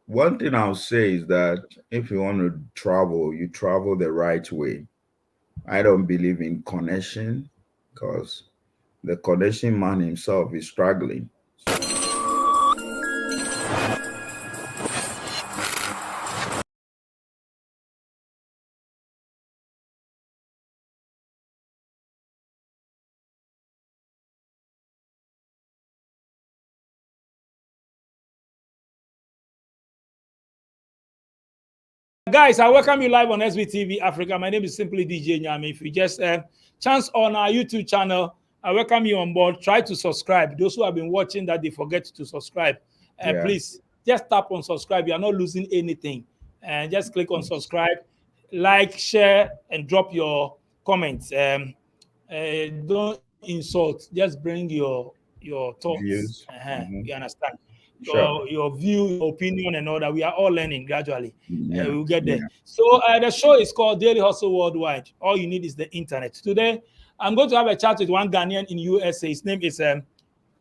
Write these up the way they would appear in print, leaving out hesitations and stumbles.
One thing I'll say is that if you want to travel, you travel the right way. I don't believe in connection because the connection man himself is struggling. Guys, I welcome you live on SVTV Africa. My name is simply DJ Nyami. If you just chance on our YouTube channel, I welcome you on board. Try to subscribe. Those who have been watching that they forget to subscribe, Yeah. please just tap on subscribe. You are not losing anything. And just click on Yes. subscribe, like, share, and drop your comments. Don't insult. Just bring your thoughts. Views. Hmm. You understand? Sure. Your view, your opinion, and all that. We are all learning gradually. Yeah. We'll get there. Yeah. So the show is called Daily Hustle Worldwide. All you need is the internet. Today, I'm going to have a chat with one Ghanaian in USA. His name is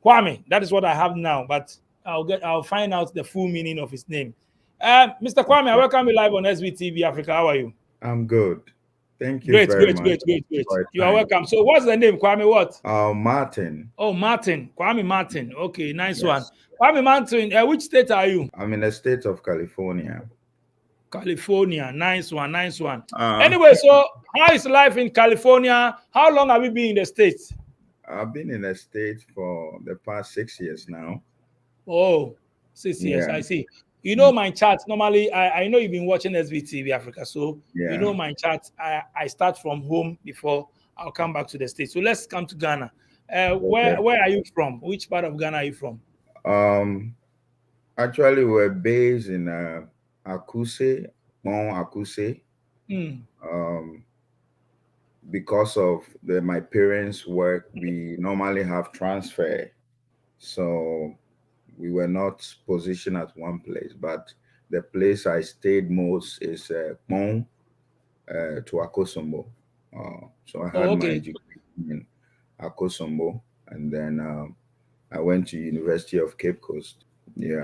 Kwame. That is what I have now, but I'll find out the full meaning of his name. Mr. Kwame, I Okay. welcome you live on SVTV Africa. How are you? I'm good. Thank you Great, very great, much great, great, great. for your You are time. welcome. So, what's the name, Kwame? What? Martin. Oh, Martin. Kwame Martin. Okay, nice one. Yes. Kwame Martin, which state are you? I'm in the state of California. California. Nice one, nice one. Uh, Anyway, so how is life in California? How long have you been in the States? I've been in the state for the past 6 years now. Oh, 6 years. Yeah. I see. You know Mm. my chat. Normally, I know you've been watching SVTV Africa. So you Yeah. know my chat. I start from home before I'll come back to the States. So let's come to Ghana. Okay. Where are you from? Which part of Ghana are you from? Um, Actually, we're based in Akuse, Mount Akuse. Hmm. Um, because of my parents' work, we normally have transfer. So we were not positioned at one place, but the place I stayed most is Kpong to Akosombo. So I had Oh, my okay. education in Akosombo, and then I went to University of Cape Coast.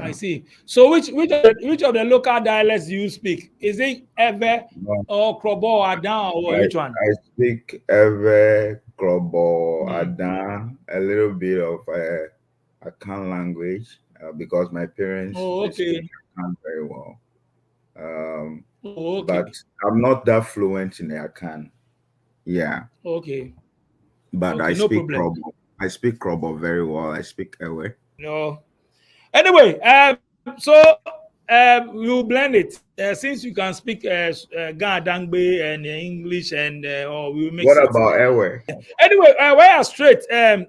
I Yeah. see. So which of the local dialects do you speak? Is it Ewe No, or Krobo or Adan or I, which one? I speak Ewe, Krobo, Hmm. Adan, a little bit of Akan language because my parents Oh, they speak okay. Akan very well. Um, Oh, but okay. I'm not that fluent in Akan. Yeah, Okay. but I Okay. No speak problem. Krobo. I speak Krobo very well. I speak Ewe. No. Anyway, so we'll blend it. Since you can speak Ghana Dangbe and English, and or we'll mix What it. about Ewe? Anyway, we are straight. Let's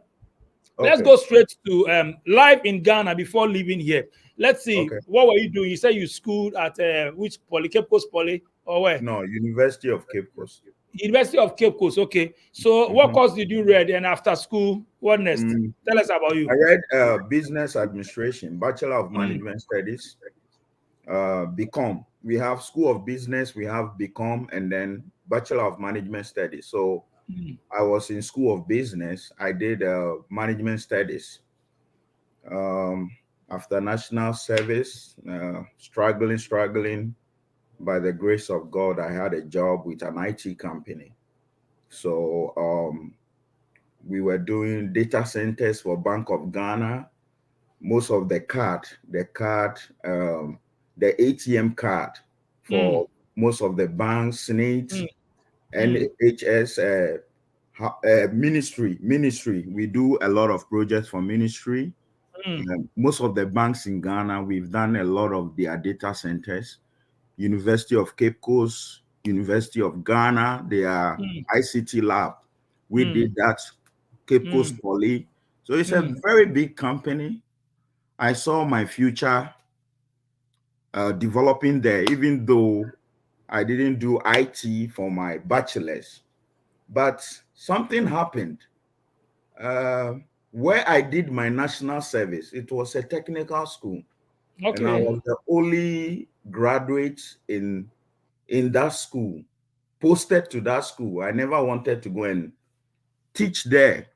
Okay, go straight to life in Ghana before leaving here. Let's see. okay. What were you doing? You said you schooled at which poly, Cape Coast Poly, or where? No, University of Cape Coast. University of Cape Coast. Okay. So, what Hmm. course did you read? And after school, what next? Mm, Tell us about I you. read business administration, Bachelor of Mm, Management Studies, BCom. We have School of Business, we have BCom, and then Bachelor of Management Studies. So mm. I was in School of Business. I did management studies. Um, After national service, struggling. By the grace of God, I had a job with an IT company. So we were doing data centers for Bank of Ghana. Most of the ATM card Mm, for most of the banks, mm, needs, mm, NHS, ministry. We do a lot of projects for ministry. mm, Most of the banks in Ghana, we've done a lot of their data centers. University of Cape Coast, University of Ghana, their mm, ICT lab. We mm, did that, Cape Coast mm, Poly. So it's a mm. very big company. I saw my future developing there, even though I didn't do IT for my bachelor's. But something happened. Uh, where I did my national service, it was a technical school, and I Okay. was the only graduate in that school, posted to that school. I never wanted to go and teach there.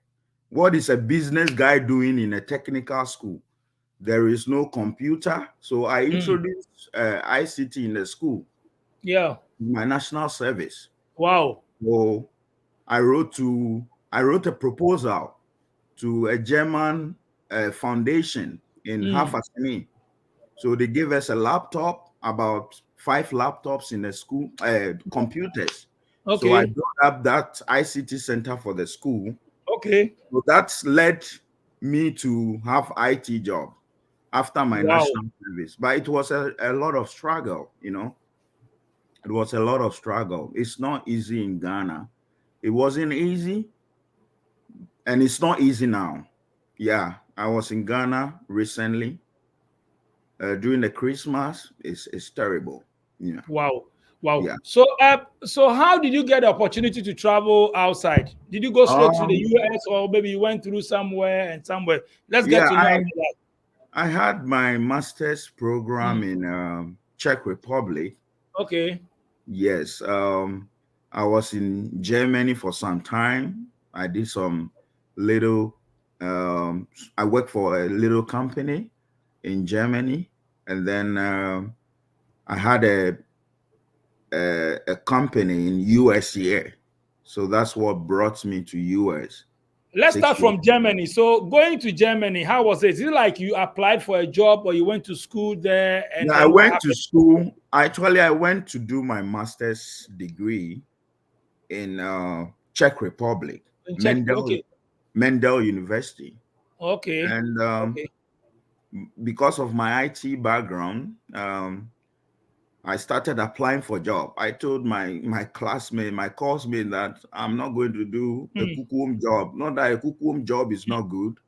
What is a business guy doing in a technical school? There is no computer. So I Mm. introduced ICT in the school, Yeah. my national service. Wow. So I wrote to I wrote a proposal to a German foundation in Mm. Hafasini. So they gave us a laptop, about 5 laptops in the school, computers. So I Okay. built up that ICT center for the school. Okay. So that's led me to have IT job after my Wow. national service. But it was a lot of struggle, It was a lot of struggle. It's not easy in Ghana. It wasn't easy, and it's not easy now. Yeah, I was in Ghana recently during the Christmas. It's terrible. Yeah, Wow. Wow. yeah. So how did you get the opportunity to travel outside? Did you go straight to the Um, US, or maybe you went through somewhere and somewhere? Let's get yeah. to know I after that. I had my master's program Mm. in Czech Republic. Okay. Yes. I was in Germany for some time. I did some little. I worked for a little company in Germany, and then I had a company in US here. So that's what brought me to US Let's six start years. from Germany. So going to Germany, how was it? Is it like you applied for a job or you went to school there and Yeah, I then what went to happened school. Actually, I went to do my master's degree in Czech Republic, in Czech? Mendel Okay. Mendel University, Okay. and Okay. because of my IT background, I started applying for job. I told my classmate, my course mate, that I'm not going to do a Mm. kukum job. Not that a kukum job is not good,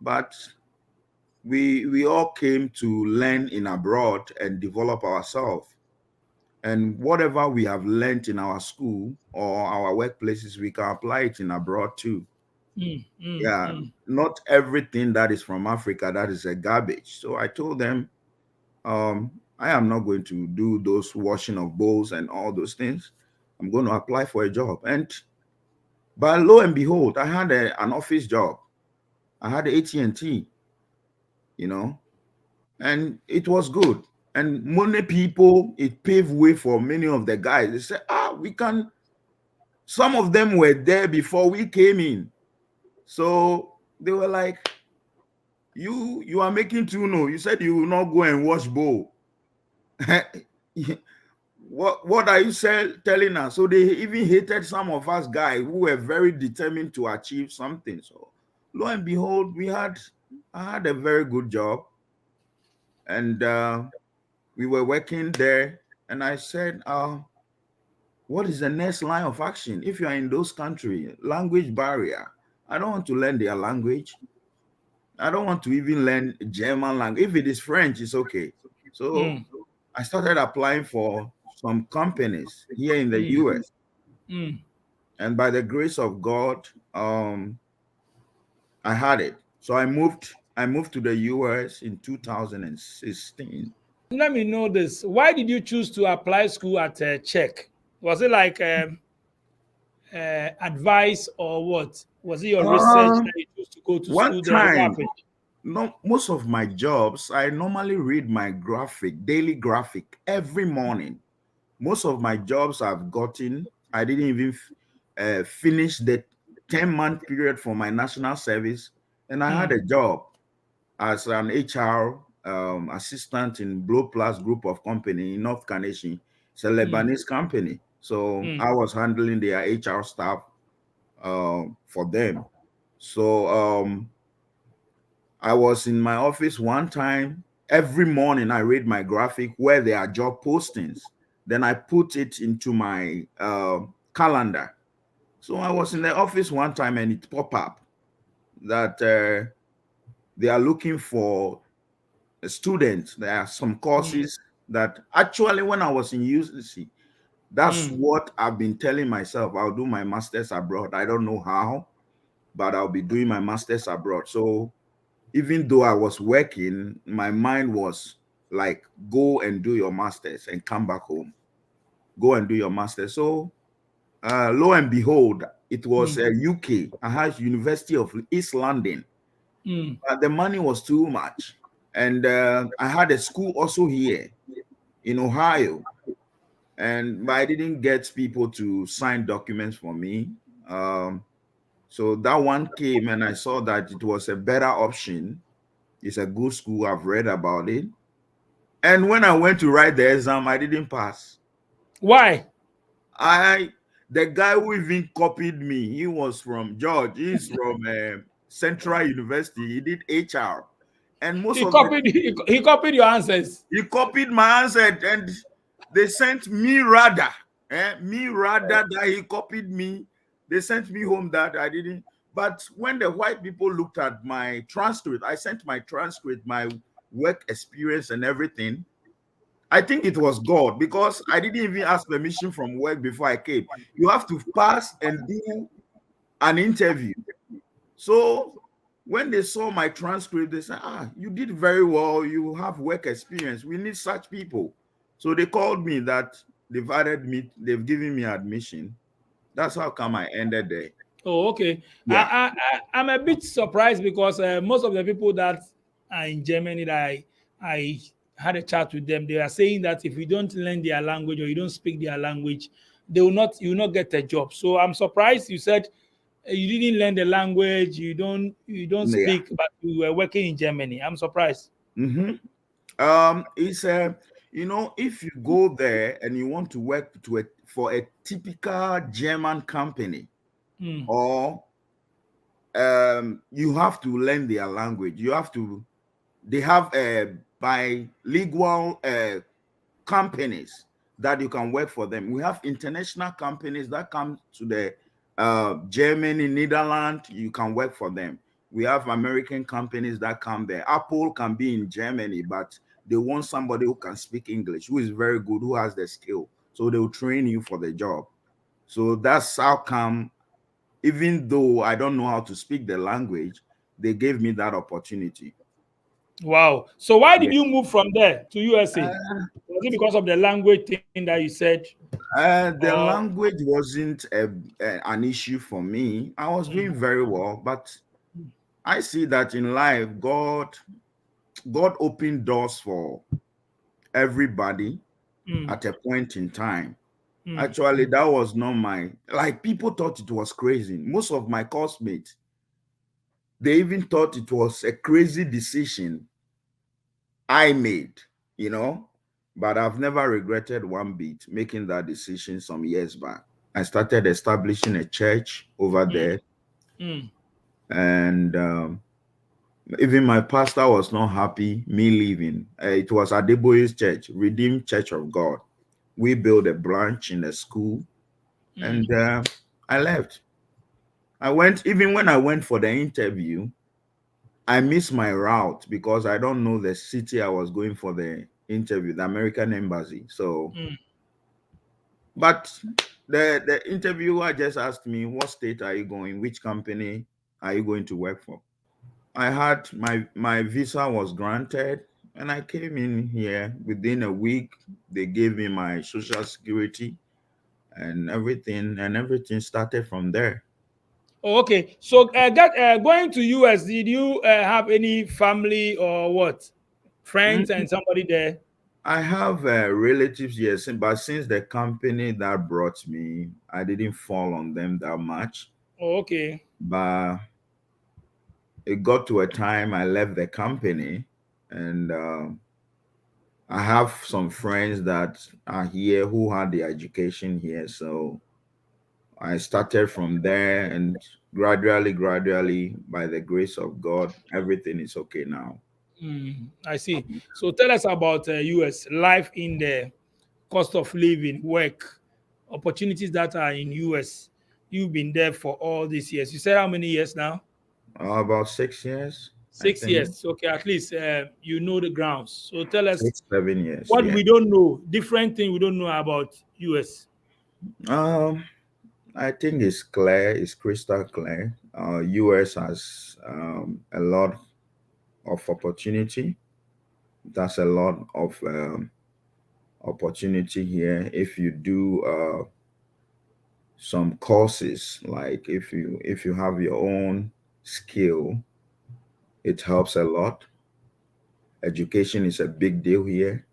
but we all came to learn in abroad and develop ourselves. And whatever we have learned in our school or our workplaces, we can apply it in abroad too. Mm. Mm. Yeah, Mm. not everything that is from Africa that is a garbage. So I told them, I am not going to do those washing of bowls and all those things. I'm going to apply for a job. And but lo and behold, I had an office job. I had AT&T, you know, and it was good. And many people, it paved way for many of the guys. They said, we can. Some of them were there before we came in. So they were like, you are making tuna. You said you will not go and wash bowl. What are you telling us? So they even hated some of us guys who were very determined to achieve something. So lo and behold, I had a very good job, and we were working there. And I said, what is the next line of action? If you are in those countries, language barrier. I don't want to learn their language. I don't want to even learn German language. If it is French, it's okay. So Mm. I started applying for some companies here in the Mm. US. Mm. And by the grace of God, I had it. So I moved to the US in 2016. Let me know this. Why did you choose to apply school at Czech? Was it like advice or what? Was it your research Uh, that you chose to go to one school there? What time, happened? no, most of my jobs, I normally read my daily graphic every morning. Most of my jobs I've gotten, I didn't even finish the 10-month period for my national service. And I had Mm. a job as an HR assistant in Blue Plus Group of Company in North Carnation. It's a Mm. Lebanese company. So Mm. I was handling their HR staff for them. So I was in my office one time. Every morning, I read my graphic where there are job postings. Then I put it into my calendar. So I was in the office one time and it popped up that they are looking for students. There are some Mm. courses that actually, when I was in UCC, that's Mm. what I've been telling myself. I'll do my master's abroad. I don't know how, but I'll be doing my master's abroad. So even though I was working, my mind was like, go and do your master's and come back home. Go and do your master's. So lo and behold, it was Mm. UK. I had University of East London, Mm. but the money was too much. And I had a school also here in Ohio, and but I didn't get people to sign documents for me. Um, so that one came, and I saw that it was a better option. It's a good school. I've read about it. And when I went to write the exam, I didn't pass. Why? I the guy who even copied me, he was from George. He's from Central University. He did HR, and most He of the copied he copied your answers. he copied my answer, and they sent me rather, me rather that he copied me. They sent me home that I didn't. But when the white people looked at my transcript, I sent my transcript, my work experience, and everything. I think it was God because I didn't even ask permission from work before I came. You have to pass and do an interview. So when they saw my transcript, they said, "Ah, you did very well. You have work experience. We need such people." So they called me that they've added me, they've given me admission. That's how come I ended there. Oh, okay. Yeah. I'm a bit surprised because most of the people that are in Germany that I had a chat with them, they are saying that if you don't learn their language or you don't speak their language, they will not you will not get a job. So I'm surprised you said you didn't learn the language, you don't Yeah. speak, but you were working in Germany. I'm surprised. Mm-hmm. It's if you go there and you want to work for a typical German company, Mm, or you have to learn their language. They have bilingual companies that you can work for them. We have international companies that come to the Germany, Netherlands. You can work for them. We have American companies that come there. Apple can be in Germany, but they want somebody who can speak English, who is very good, who has the skill. So they will train you for the job. So that's how come, even though I don't know how to speak the language, they gave me that opportunity. wow. So why Yeah. did you move from there to USA? Was it because of the language thing that you said? The Or language wasn't an issue for me. I was mm, doing very well, but I see that in life, God opened doors for everybody mm, at a point in time. mm. Actually, that was not my like people thought it was crazy. Most of my classmates, they even thought it was a crazy decision I made, you know, but I've never regretted one bit making that decision some years back. I started establishing a church over Mm, there, mm, and even my pastor was not happy me leaving. It was Adeboye's church, Redeemed Church of God. We built a branch in the school, mm. and I left. I went, even when I went for the interview, I missed my route because I don't know the city I was going for the interview, the American embassy. So, Mm. but the interviewer just asked me, "What state are you going? Which company are you going to work for?" I had my visa was granted, and I came in here within a week. They gave me my social security and everything started from there. Oh, okay. So going to US, did you have any family or what? Friends Mm, and somebody there? I have relatives, yes, but since the company that brought me, I didn't fall on them that much. Oh, okay. But it got to a time I left the company, and I have some friends that are here who had the education here. So I started from there, and gradually, by the grace of God, everything is okay now. I see. So tell us about US life in the cost of living, work, opportunities that are in US. You've been there for all these years. You said how many years now? About 6 years, I 6 years. think. Okay, at least you know the grounds. So tell us 6, 7 years, what yeah. we don't know, different thing we don't know about US. Um, I think it's clear, it's crystal clear. US has a lot of opportunity. That's a lot of opportunity here if you do some courses. Like if you have your own skill, it helps a lot. Education is a big deal here.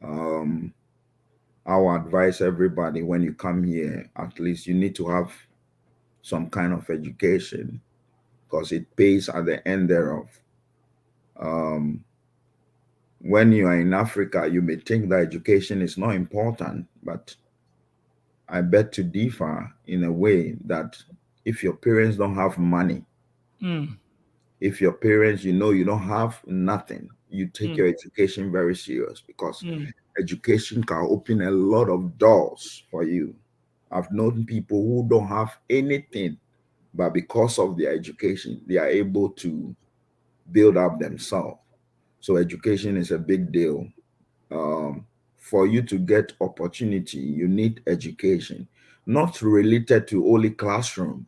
Um, I'll advise everybody when you come here, at least you need to have some kind of education because it pays at the end thereof. Um, when you are in Africa, you may think that education is not important, but I beg to differ in a way that if your parents don't have money, Mm, if your parents, you don't have nothing, you take mm, your education very serious because mm, education can open a lot of doors for you. I've known people who don't have anything, but because of their education, they are able to build up themselves. So education is a big deal. Um, for you to get opportunity, you need education, not related to only classroom.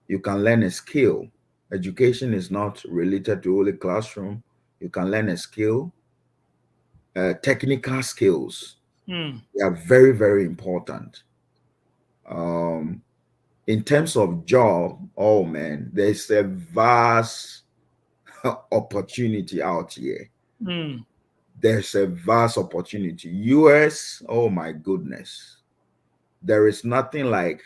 You can learn a skill. Education is not related to only classroom. You can learn a skill, technical skills. mm, They are very, very important. Um, in terms of job, oh man, there's a vast opportunity out here. mm, There's a vast opportunity. US, oh my goodness. There is nothing like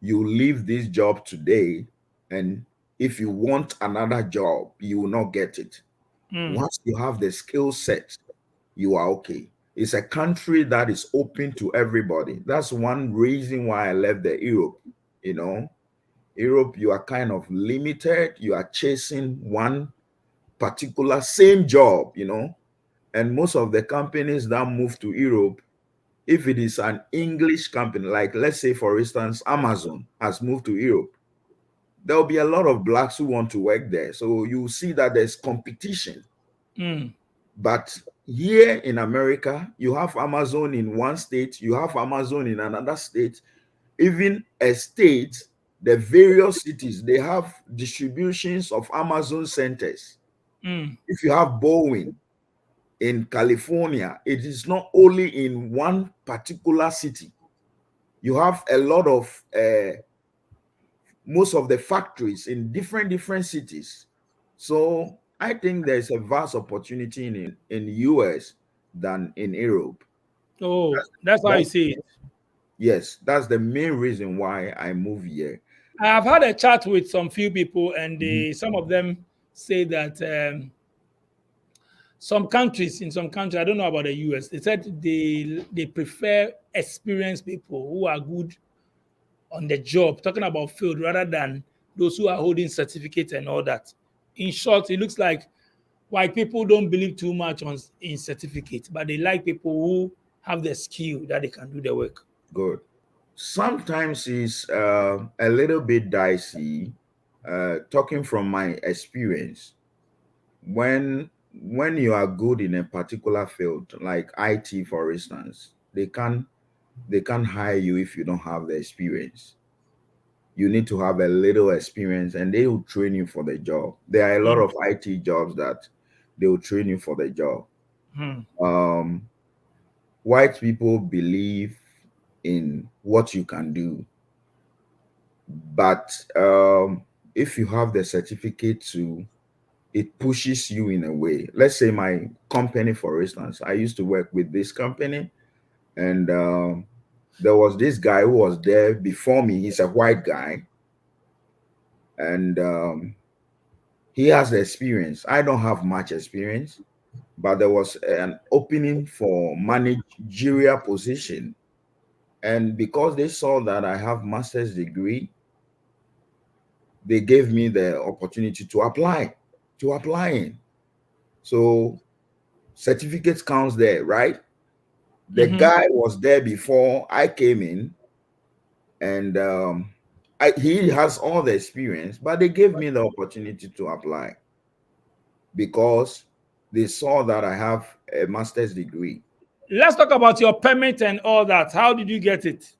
you leave this job today, and if you want another job, you will not get it. mm, Once you have the skill set, you are okay. It's a country that is open to everybody. That's one reason why I left the Europe. You know, Europe, you are kind of limited. You are chasing one particular same job, and most of the companies that move to Europe, if it is an English company, like let's say, for instance, Amazon has moved to Europe, there'll be a lot of blacks who want to work there. So you see that there's competition. mm, But here in America, you have Amazon in one state, you have Amazon in another state, even a state, the various cities, they have distributions of Amazon centers. mm, If you have Boeing in California, it is not only in one particular city. You have a lot of most of the factories in different cities. So I think there's a vast opportunity in US than in Europe. oh, that's how you That's, see it. yes, that's the main reason why I move here. I have had a chat with some few people, and Mhm. some of them say that in some countries, I don't know about the US, they said they prefer experienced people who are good on the job, talking about field, rather than those who are holding certificates and all that. In short, it looks like white people don't believe too much in certificates, but they like people who have the skill that they can do the work. Good. Sometimes it's a little bit dicey. Talking from my experience, when you are good in a particular field, like IT, for instance, they can't hire you if you don't have the experience. You need to have a little experience, and they will train you for the job. There are a lot Mm, of IT jobs that they will train you for the job. mm, Um, White people believe in what you can do, but if you have the certificate to, it pushes you in a way. Let's say my company, for instance, I used to work with this company, and there was this guy who was there before me. He's a white guy, and he has the experience. I don't have much experience, but there was an opening for managerial position. And because they saw that I have master's degree, they gave me the opportunity to apply in. So certificates counts there, right? The mhm. guy was there before I came in, and he has all the experience, but they gave me the opportunity to apply because they saw that I have a master's degree. Let's talk about your permit and all that. How did you get it?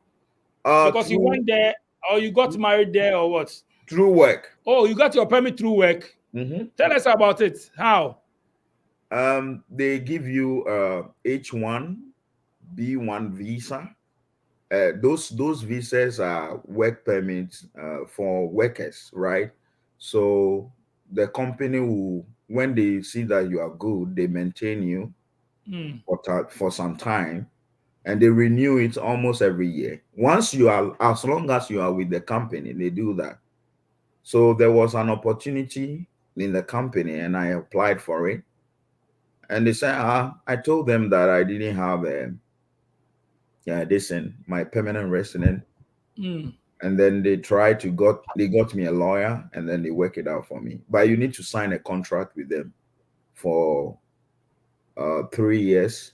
Because you Through went there or you got married there or what? through work. Oh, you got your permit through work. Mhm. Tell us about it. How? They give you H1, B1 visa. Those visas are work permits for workers, right? So the company will when they see that you are good, they maintain you Mm. for some time, and they renew it almost every year. Once you are, as long as you are with the company, they do that. So there was an opportunity in the company, and I applied for it. And they said, I told them that I didn't have a, yeah, this and my permanent resident. Mm. And then they got me a lawyer, and then they work it out for me. But you need to sign a contract with them for 3 years,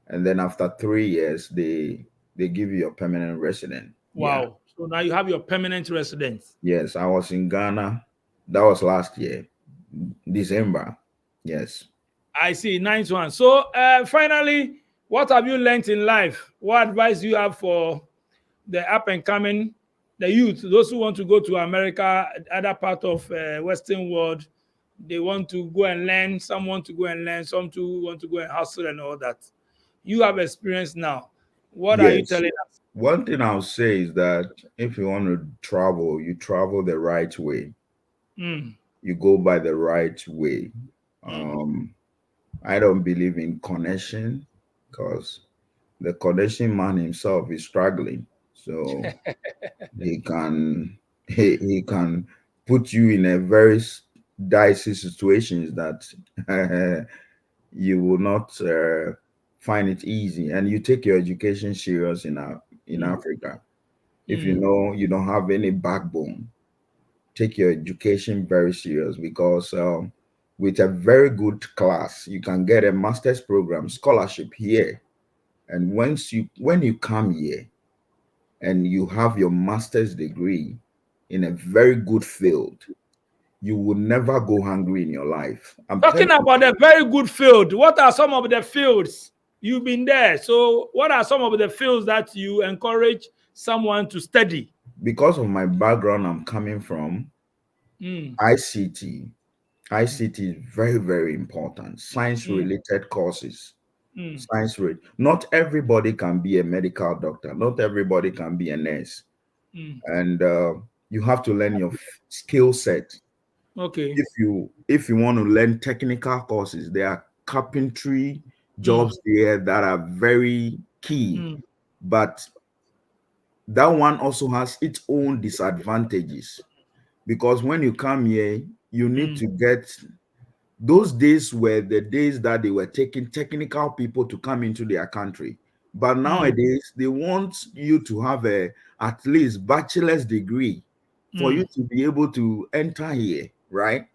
and then after 3 years, they give you a permanent resident. Yeah. Wow. So now you have your permanent residence. Yes, I was in Ghana. That was last year, December. Yes. I see. Nice one. So finally, what have you learned in life? What advice do you have for the up and coming, the youth, those who want to go to America, other part of Western world? They want to go and learn. Some want to go and learn. Some too want to go and hustle and all that. You have experience now. What are you Yes. telling us? One thing I'll say is that if you want to travel, you travel the right way. Mm, You go by the right way. mm, Um, I don't believe in connection, because the connection man himself is struggling. So he can he can put you in a very dicey situations that you will not find it easy. And you take your education serious in mm, Africa. If you mm, know you don't have any backbone, take your education very serious, because with a very good class, you can get a master's program scholarship here. And when you come here and you have your master's degree in a very good field, you will never go hungry in your life. I'm telling Talking you, about a very good field, what are some of the fields you've been there? So, what are some of the fields that you encourage someone to study? because of my background I'm coming from, Mm, ICT. ICT is very, very important. Science mm, related courses. mm, Not everybody can be a medical doctor. Not everybody can be a nurse. mm. And you have to learn your skill set. Okay. If you want to learn technical courses, there are carpentry Mm, jobs there that are very key, mm, but that one also has its own disadvantages, because when you come here, you need mm, to get, those days were the days that they were taking technical people to come into their country. But mm, nowadays, they want you to have a at least bachelor's degree for you mm, to be able to enter here, right? mm,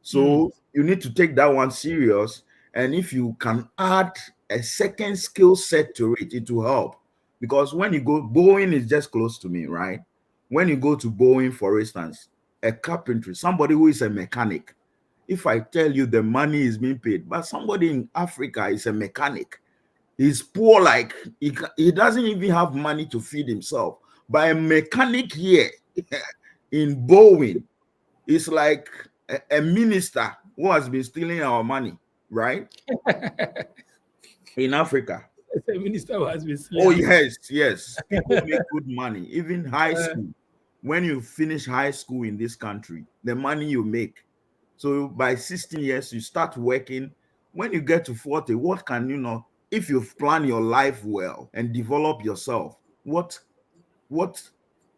So you need to take that one serious. And if you can add a second skill set to it, it will help. Because when you go, Boeing is just close to me, right? When you go to Boeing, for instance, a carpentry, somebody who is a mechanic, if I tell you the money is being paid, but somebody in Africa is a mechanic, he's poor, like he doesn't even have money to feed himself. But a mechanic here in Bowen is like a minister who has been stealing our money, right? In Africa. the minister who has been Oh, slain. yes, yes. People make good money, even high school. When you finish high school in this country, the money you make. So by 16 years, you start working. When you get to 40, what can you know? If you plan your life well and develop yourself, what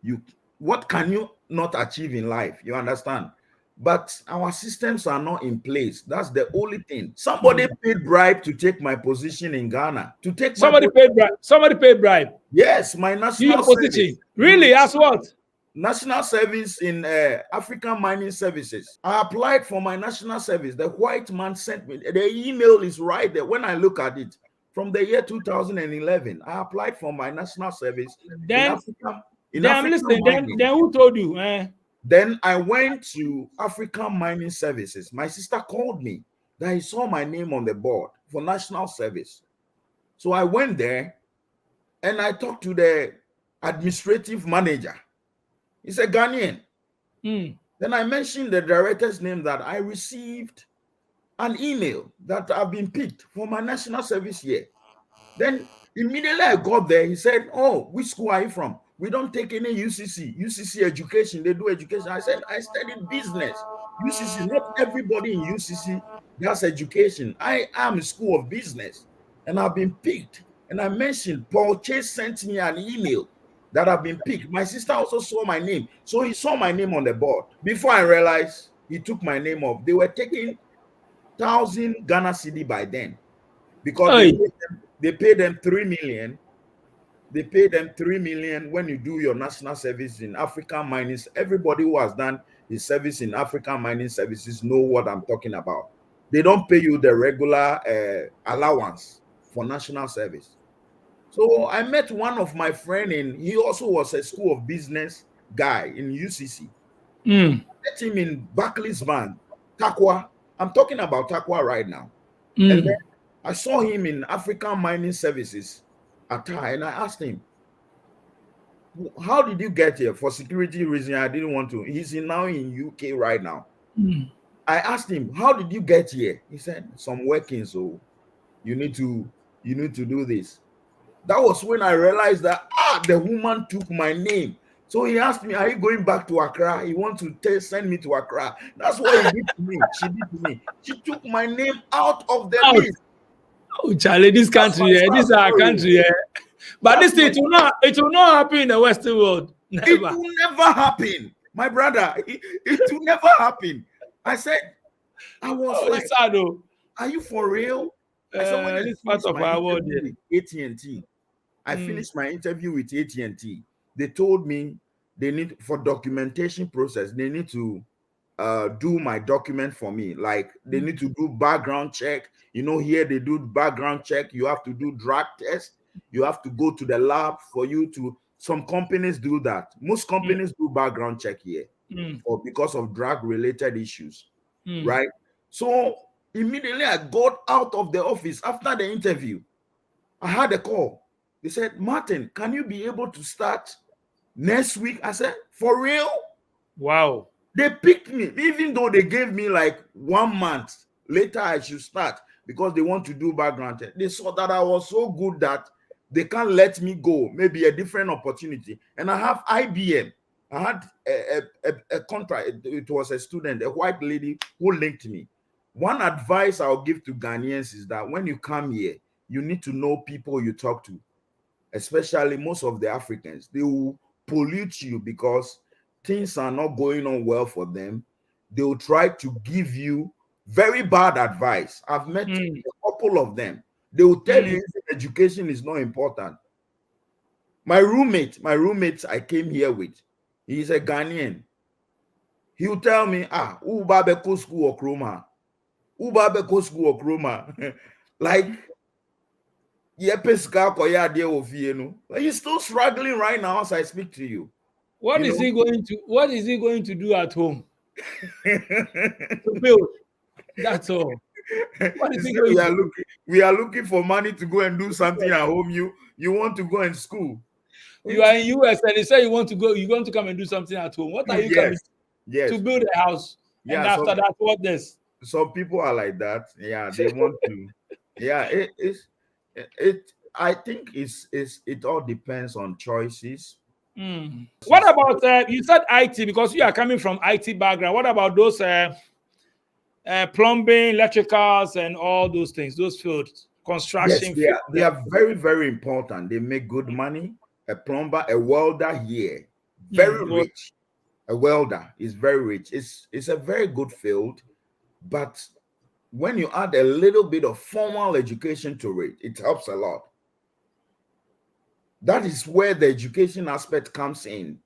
you what can you not achieve in life? You understand? But our systems are not in place. That's the only thing. Somebody Mm. paid bribe to take my position in Ghana. To take my Somebody paid bribe. Somebody paid bribe. yes, my Do your national position. service. Really? As what? National service in African Mining Services. I applied for my national service. The white man sent me. The email is right there. When I look at it, from the year 2011, I applied for my national service in Then, Africa. In then I'm African listening. mining. Then who told you? Then I went to African Mining Services. My sister called me that he saw my name on the board for national service. So I went there and I talked to the administrative manager. He's a Ghanaian. Mm, Then I mentioned the director's name, that I received an email that I've been picked for my national service year. Then immediately I got there, he said, "Oh, which school are you from? We don't take any UCC education. They do education." I said, "I studied business." UCC, not everybody in UCC has education. I am a school of business and I've been picked. And I mentioned Paul Chase sent me an email that I've been picked. My sister also saw my name. So he saw my name on the board. Before I realized, he took my name off. They were taking 1,000 Ghana cedi by then because Hey. they paid them 3 million. They pay them 3 million when you do your national service in African mining. Everybody who has done his service in African mining services know what I'm talking about. They don't pay you the regular allowance for national service. So I met one of my friend he also was a school of business guy in UCC. I met him in Barclays Bank, Takwa. I'm talking about Takwa right now. And then I saw him in African mining services attire, and I asked him, how did you get here? For security reason, I didn't want to. He's now in UK right now. I asked him, how did you get here? He said, some working, so you need to do this. That was when I realized that the woman took my name. So he asked me, are you going back to Accra? He wants to send me to Accra. That's what he did to me. She did to me. She took my name out of the list. Oh, Charlie, this country, this is our country. But this thing, it will not happen in the Western world. Never. It will never happen, my brother. It will never happen. I said, I was like, sad, are you for real? I said, when this part of our world, AT&T. I finished my interview with AT&T. They told me they need, for documentation process, they need to do my document for me. Like they need to do background check. You know, here they do background check. You have to do drug test. You have to go to the lab for you to. Some companies do that. Most companies do background check here, or because of drug related issues, right? So immediately I got out of the office after the interview. I had a call. They said, Martin, can you be able to start next week? I said, for real? Wow. They picked me, even though they gave me like 1 month later I should start because they want to do background check. They saw that I was so good that they can't let me go. Maybe a different opportunity. And I have IBM. I had a contract. It was a student, a white lady who linked me. One advice I'll give to Ghanaians is that when you come here, you need to know people you talk to, especially most of the Africans. They will pollute you because things are not going on well for them. They will try to give you very bad advice. I've met a couple of them. They will tell you education is not important. My roommate I came here with, he's a Ghanaian. He will tell me, Ubabeko school or Kroma. Ubabeko school or Kroma. Like, he's still struggling right now as I speak to you. What is he going to do at home? To build. That's all. What is he going to do? We are looking for money to go and do something at home. You want to go in school. You are in US and they say you're going to come and do something at home. What are you coming to build a house? And after that, what this? Some people are like that. Yeah, they want to. Yeah, I think it all depends on choices. What about you said IT because you are coming from IT background? What about those plumbing, electricals, and all those things? Those fields, construction. Yes, they are very, very important. They make good money. A plumber, a welder here, very rich. A welder is very rich. It's a very good field, but when you add a little bit of formal education to it, it helps a lot. That is where the education aspect comes in.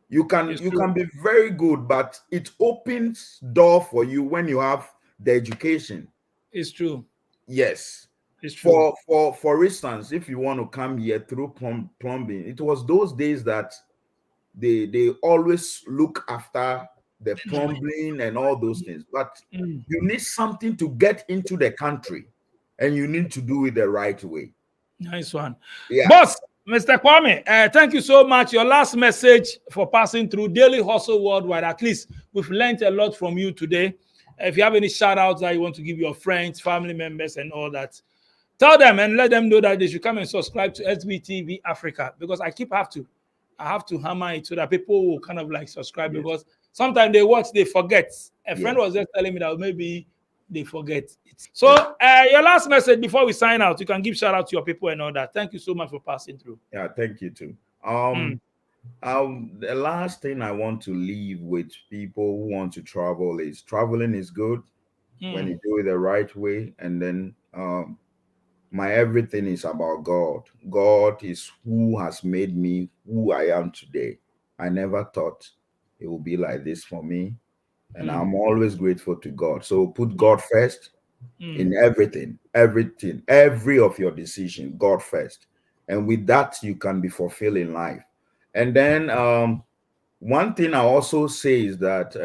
You can be very good, but it opens door for you when you have the education. It's true. Yes. It's true. For instance, if you want to come here through plumbing, it was those days that they always look after the plumbing and all those things. But you need something to get into the country, and you need to do it the right way. Nice one. Yeah. Boss, Mr. Kwame, thank you so much. Your last message for passing through Daily Hustle Worldwide. At least we've learned a lot from you today. If you have any shout outs that you want to give your friends, family members, and all that, tell them and let them know that they should come and subscribe to SVTV Africa, because I have to hammer it so that people will kind of like subscribe, because sometimes they watch, they forget. A friend was just telling me that maybe they forget. So your last message before we sign out, you can give shout out to your people and all that. Thank you so much for passing through. Yeah, thank you too. The last thing I want to leave with people who want to travel is traveling is good when you do it the right way. And then my everything is about God. God is who has made me who I am today. I never thought it would be like this for me. And I'm always grateful to God. So put God first in everything, every of your decision, God first. And with that, you can be fulfilled in life. And then one thing I also say is that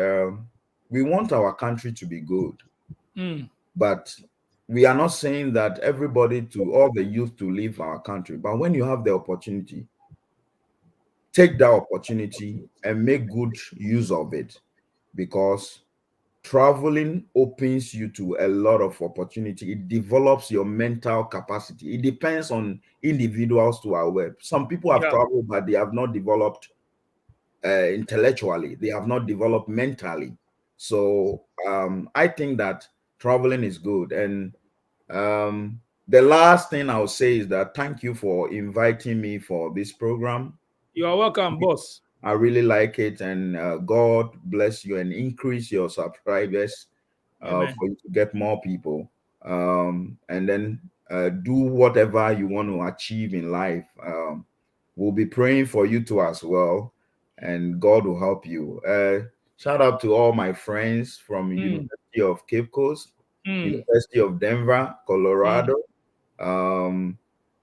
we want our country to be good, but we are not saying that everybody to all the youth to leave our country. But when you have the opportunity, take that opportunity and make good use of it, because traveling opens you to a lot of opportunity. It develops your mental capacity. It depends on individuals to our web. Some people have traveled, but they have not developed intellectually. They have not developed mentally. So I think that traveling is good. And the last thing I'll say is that thank you for inviting me for this program. You are welcome, boss. I really like it, and God bless you and increase your subscribers for you to get more people, and then do whatever you want to achieve in life. We'll be praying for you too as well, and God will help you. Shout out to all my friends from University of Cape Coast, University of Denver, Colorado.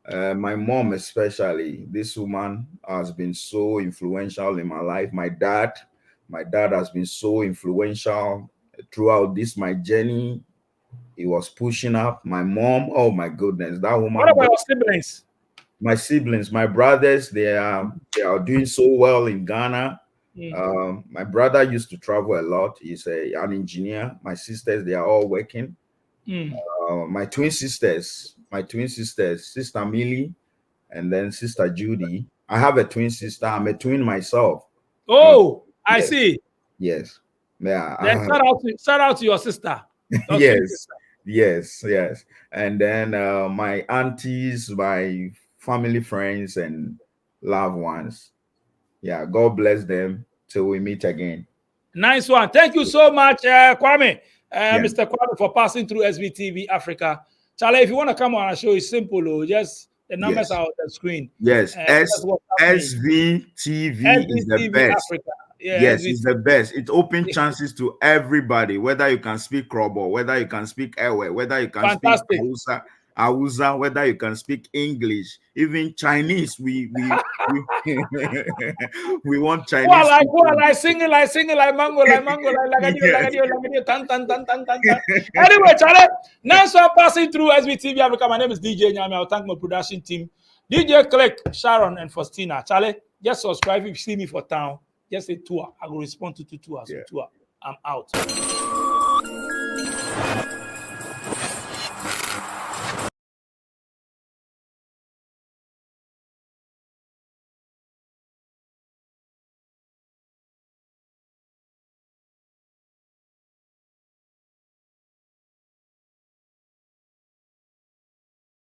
My mom, especially, this woman has been so influential in my life. My dad has been so influential throughout this my journey. He was pushing up. My mom, oh my goodness, that woman. What about your siblings? My siblings, my brothers, they are doing so well in Ghana. My brother used to travel a lot. He's an engineer. My sisters, they are all working. My twin sisters, Sister Millie, and then Sister Judy. I have a twin sister. I'm a twin myself. Oh, I see. Yes. Yeah. Then shout out to your sister. Yes. And then my aunties, my family friends, and loved ones. Yeah. God bless them till we meet again. Nice one. Thank you so much, Kwame. Mr. Kwame, for passing through SVTV Africa. Charlie, if you want to come on our show, it's simple. Just the numbers are on the screen. Yes, SVTV is the best. Africa. Yes, it's the best. It opens chances to everybody, whether you can speak Krobo, whether you can speak Ewe, whether you can speak Hausa, whether you can speak English, even Chinese. We we want Chinese. Like singing like mango, like tan. Anyway, Charlie, nice one passing through SVTV Africa. My name is DJ Nyame. I'll thank my production team, DJ Click, Sharon, and Faustina. Charlie, just subscribe if you see me for town. Just a tour. I will respond to 2 tours. Tour. I'm out.